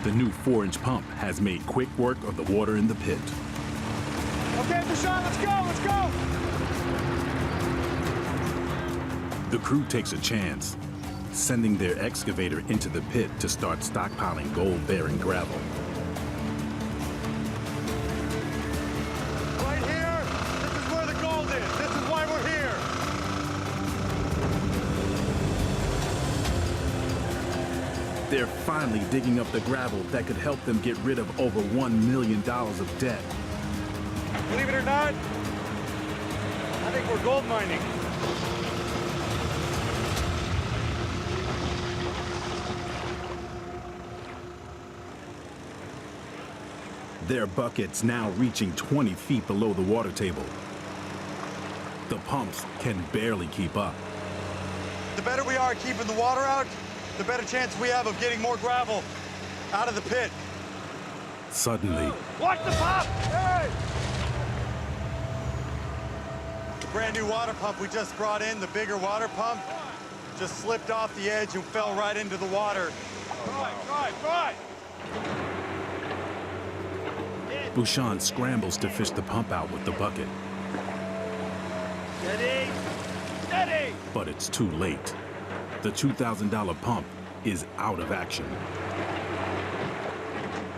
The new 4-inch pump has made quick work of the water in the pit. Okay, Bouchon, let's go, let's go! The crew takes a chance, sending their excavator into the pit to start stockpiling gold-bearing gravel. Right here, this is where the gold is. This is why we're here. They're finally digging up the gravel that could help them get rid of over $1 million of debt. Believe it or not, I think we're gold mining. Their buckets now reaching 20 feet below the water table. The pumps can barely keep up. The better we are at keeping the water out, the better chance we have of getting more gravel out of the pit. Suddenly, Watch the pump! Hey! The brand new water pump we just brought in, the bigger water pump, just slipped off the edge and fell right into the water. Right! Bouchon scrambles to fish the pump out with the bucket. Steady! But it's too late. The $2,000 pump is out of action.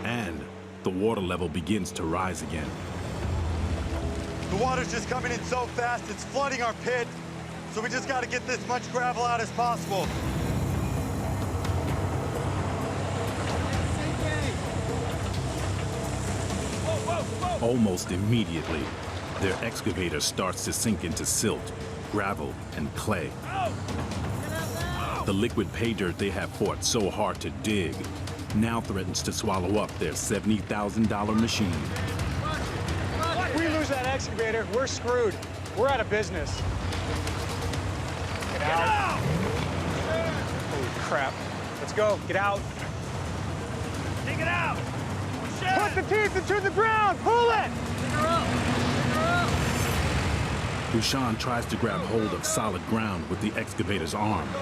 And the water level begins to rise again. The water's just coming in so fast, it's flooding our pit. So we just gotta get this much gravel out as possible. Almost immediately, their excavator starts to sink into silt, gravel, and clay. The liquid pay dirt they have fought so hard to dig now threatens to swallow up their $70,000 machine. If we lose that excavator, we're screwed. We're out of business. Get out! Holy crap. Let's go. Get out. Dig it out! Put the teeth into the ground! Pull it! Bouchon tries to grab hold of solid ground with the excavator's arm. Go!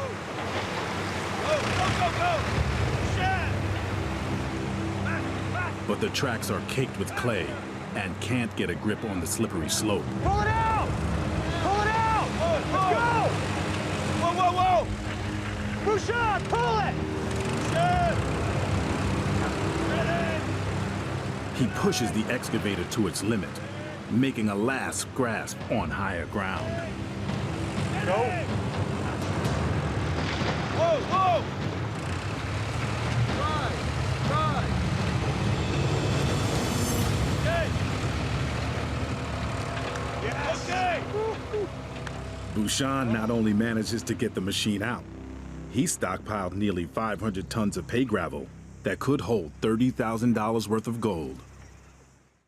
But the tracks are caked with clay and can't get a grip on the slippery slope. Pull it out! Pull it out! Let's go! Whoa! Bouchon, pull it! He pushes the excavator to its limit, making a last grasp on higher ground. Go. Whoa! Okay! Bouchon not only manages to get the machine out, he stockpiled nearly 500 tons of pay gravel that could hold $30,000 worth of gold.